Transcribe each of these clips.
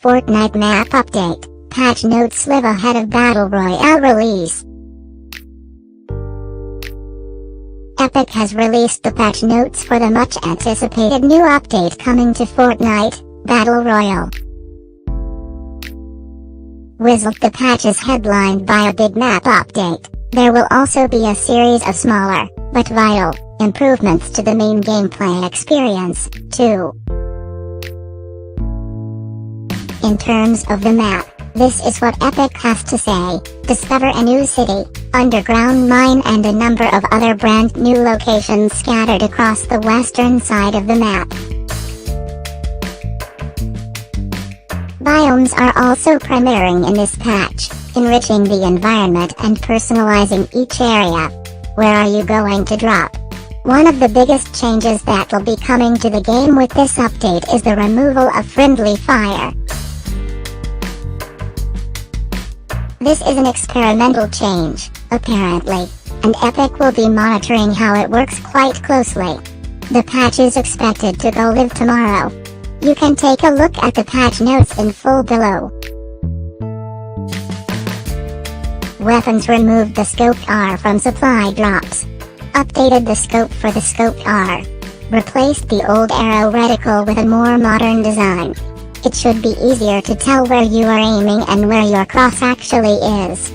Fortnite map update. Patch notes live ahead of Battle Royale release. Epic has released the patch notes for the much-anticipated new update coming to Fortnite, Battle Royale. The patch is headlined by a big map update. There will also be a series of smaller, but vital, improvements to the main gameplay experience, too. In terms of the map, this is what Epic has to say. Discover a new city, underground mine and a number of other brand new locations scattered across the western side of the map. Biomes are also premiering in this patch, enriching the environment and personalizing each area. Where are you going to drop? One of the biggest changes that will be coming to the game with this update is the removal of friendly fire. This is an experimental change, apparently, and Epic will be monitoring how it works quite closely. The patch is expected to go live tomorrow. You can take a look at the patch notes in full below. Weapons removed the Scoped R from supply drops. Updated the scope for the Scoped R. Replaced the old arrow reticle with a more modern design. It should be easier to tell where you are aiming and where your cross actually is.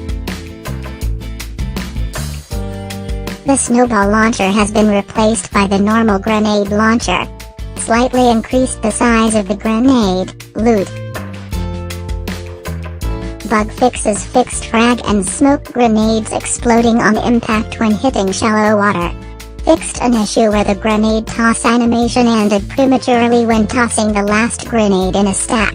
The snowball launcher has been replaced by the normal grenade launcher. Slightly increased the size of the grenade loot. Bug fixes fixed frag and smoke grenades exploding on impact when hitting shallow water. Fixed an issue where the grenade toss animation ended prematurely when tossing the last grenade in a stack.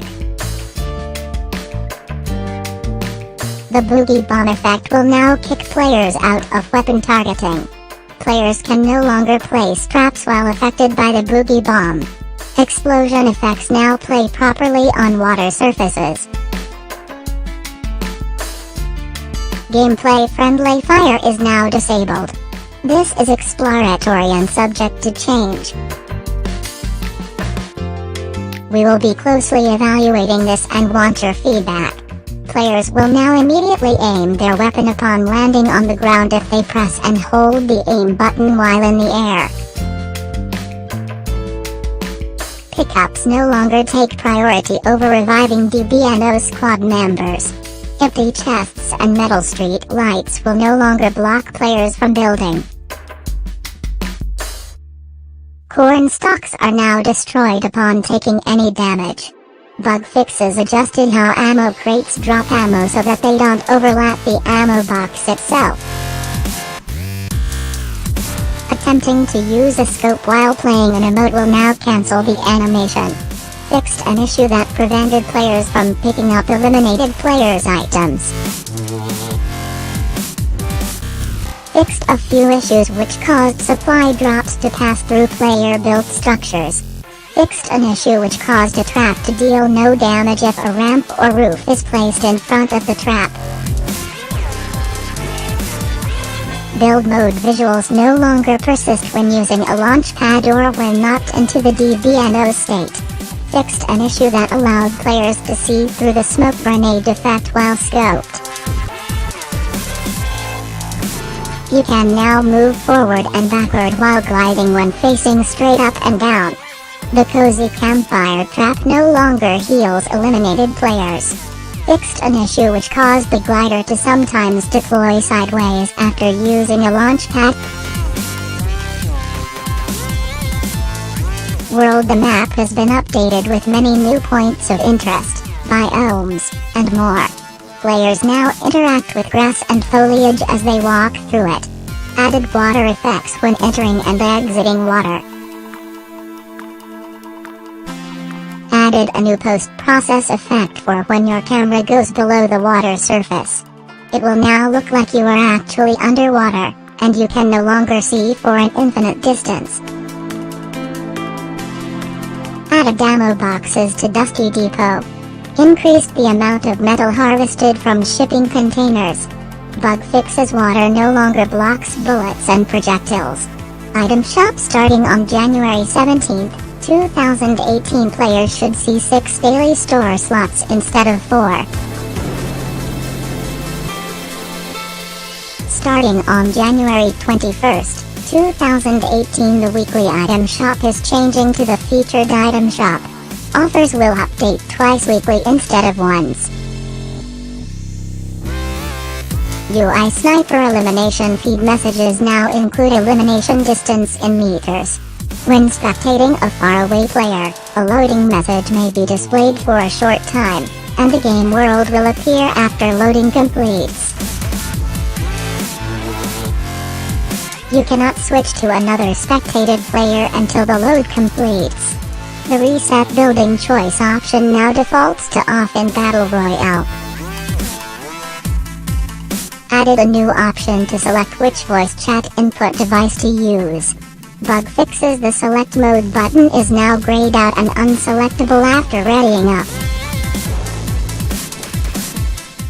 The Boogie Bomb effect will now kick players out of weapon targeting. Players can no longer place traps while affected by the Boogie Bomb. Explosion effects now play properly on water surfaces. Gameplay-friendly fire is now disabled. This is exploratory and subject to change. We will be closely evaluating this and want your feedback. Players will now immediately aim their weapon upon landing on the ground if they press and hold the aim button while in the air. Pickups no longer take priority over reviving DBNO squad members. Empty chests and metal street lights will no longer block players from building. Corn stalks are now destroyed upon taking any damage. Bug fixes adjusted how ammo crates drop ammo so that they don't overlap the ammo box itself. Attempting to use a scope while playing an emote will now cancel the animation. Fixed an issue that prevented players from picking up eliminated players' items. Fixed a few issues which caused supply drops to pass through player-built structures. Fixed an issue which caused a trap to deal no damage if a ramp or roof is placed in front of the trap. Build mode visuals no longer persist when using a launch pad or when knocked into the DBNO state. Fixed an issue that allowed players to see through the smoke grenade effect while scoped. You can now move forward and backward while gliding when facing straight up and down. The cozy campfire trap no longer heals eliminated players. Fixed an issue which caused the glider to sometimes deploy sideways after using a launch pad. The map has been updated with many new points of interest, biomes, and more. Players now interact with grass and foliage as they walk through it. Added water effects when entering and exiting water. Added a new post-process effect for when your camera goes below the water surface. It will now look like you are actually underwater, and you can no longer see for an infinite distance. Added ammo boxes to Dusty Depot. Increased the amount of metal harvested from shipping containers. Bug fixes water no longer blocks bullets and projectiles. Item shop starting on January 17th. 2018 players should see 6 daily store slots instead of 4. Starting on January 21st, 2018, the weekly item shop is changing to the featured item shop. Offers will update twice weekly instead of once. UI Sniper elimination feed messages now include elimination distance in meters. When spectating a faraway player, a loading message may be displayed for a short time, and the game world will appear after loading completes. You cannot switch to another spectated player until the load completes. The reset building choice option now defaults to off in Battle Royale. Added a new option to select which voice chat input device to use. Bug fixes: the select mode button is now grayed out and unselectable after readying up.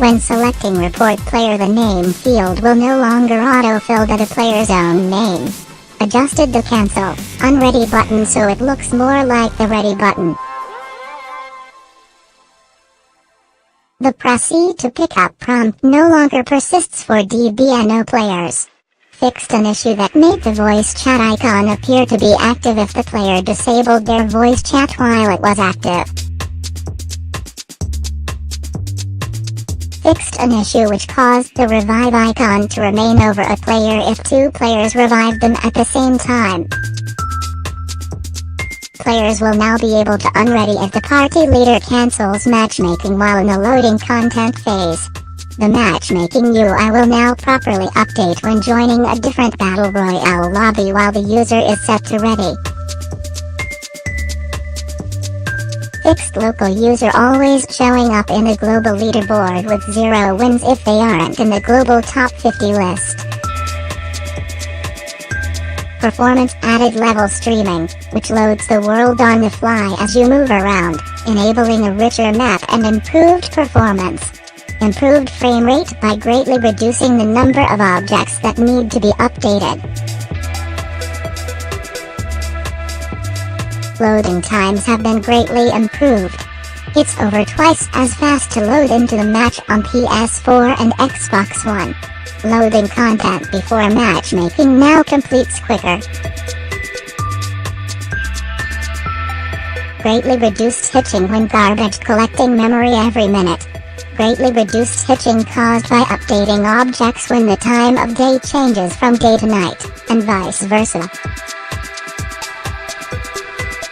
When selecting report player, the name field will no longer autofill to the player's own name. Adjusted the cancel unready button so it looks more like the ready button. The proceed to pick up prompt no longer persists for DBNO players. Fixed an issue that made the voice chat icon appear to be active if the player disabled their voice chat while it was active. Fixed an issue which caused the revive icon to remain over a player if 2 players revived them at the same time. Players will now be able to unready if the party leader cancels matchmaking while in the loading content phase. The matchmaking UI will now properly update when joining a different Battle Royale lobby while the user is set to ready. Fixed local user always showing up in the global leaderboard with 0 wins if they aren't in the global top 50 list. Performance added level streaming, which loads the world on the fly as you move around, enabling a richer map and improved performance. Improved frame rate by greatly reducing the number of objects that need to be updated. Loading times have been greatly improved. It's over twice as fast to load into the match on PS4 and Xbox One. Loading content before matchmaking now completes quicker. Greatly reduced hitching when garbage collecting memory every minute. Greatly reduced hitching caused by updating objects when the time of day changes from day to night, and vice versa.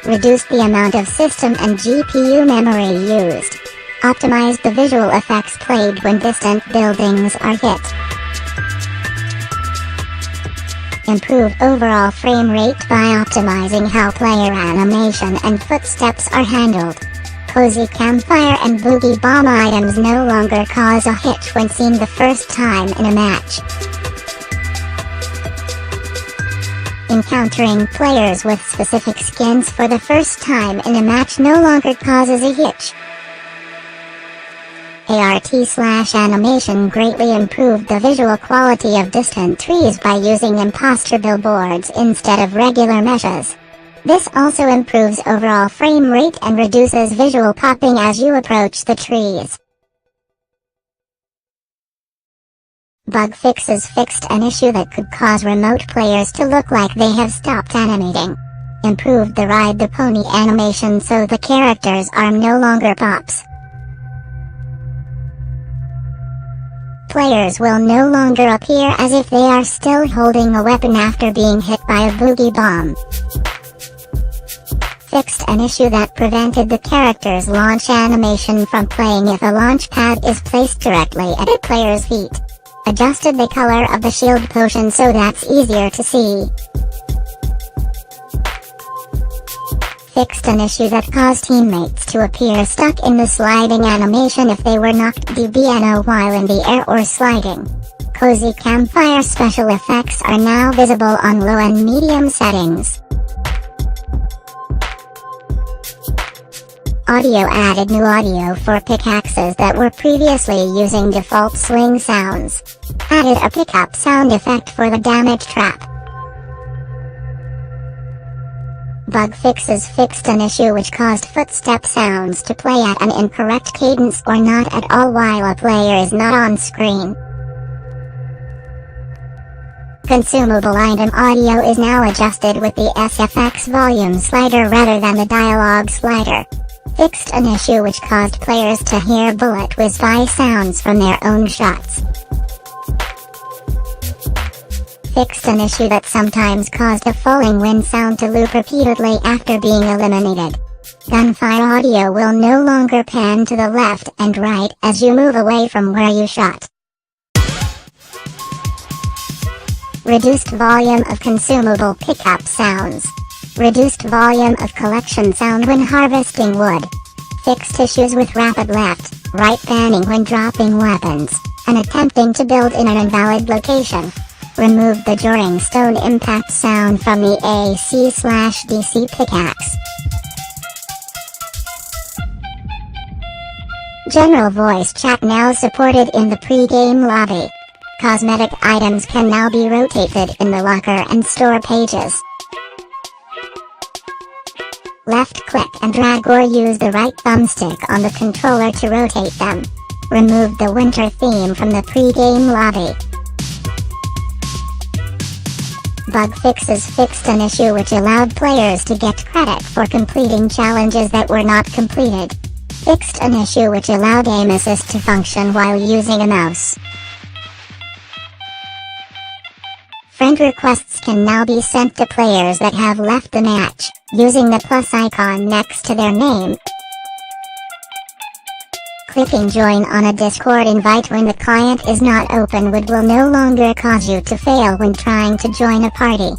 Reduced the amount of system and GPU memory used. Optimized the visual effects played when distant buildings are hit. Improved overall frame rate by optimizing how player animation and footsteps are handled. Cozy Campfire and Boogie Bomb items no longer cause a hitch when seen the first time in a match. Encountering players with specific skins for the first time in a match no longer causes a hitch. ART/animation greatly improved the visual quality of distant trees by using imposter billboards instead of regular meshes. This also improves overall frame rate and reduces visual popping as you approach the trees. Bug fixes fixed an issue that could cause remote players to look like they have stopped animating. Improved the ride the pony animation so the character's arm no longer pops. Players will no longer appear as if they are still holding a weapon after being hit by a boogie bomb. Fixed an issue that prevented the character's launch animation from playing if a launch pad is placed directly at a player's feet. Adjusted the color of the shield potion so that's easier to see. Fixed an issue that caused teammates to appear stuck in the sliding animation if they were knocked DBNO while in the air or sliding. Cozy Campfire special effects are now visible on low and medium settings. Audio added new audio for pickaxes that were previously using default swing sounds. Added a pickup sound effect for the damage trap. Bug fixes fixed an issue which caused footstep sounds to play at an incorrect cadence or not at all while a player is not on screen. Consumable item audio is now adjusted with the SFX volume slider rather than the dialogue slider. Fixed an issue which caused players to hear bullet whiz-by sounds from their own shots. Fixed an issue that sometimes caused a falling wind sound to loop repeatedly after being eliminated. Gunfire audio will no longer pan to the left and right as you move away from where you shot. Reduced volume of consumable pickup sounds. Reduced volume of collection sound when harvesting wood. Fixed issues with rapid left, right panning when dropping weapons, and attempting to build in an invalid location. Remove the jarring stone impact sound from the AC/DC pickaxe. General voice chat now supported in the pre-game lobby. Cosmetic items can now be rotated in the locker and store pages. Left-click and drag or use the right thumbstick on the controller to rotate them. Remove the winter theme from the pre-game lobby. Bug fixes fixed an issue which allowed players to get credit for completing challenges that were not completed. Fixed an issue which allowed aim assist to function while using a mouse. Friend requests can now be sent to players that have left the match, using the plus icon next to their name. Clicking join on a Discord invite when the client is not open will no longer cause you to fail when trying to join a party.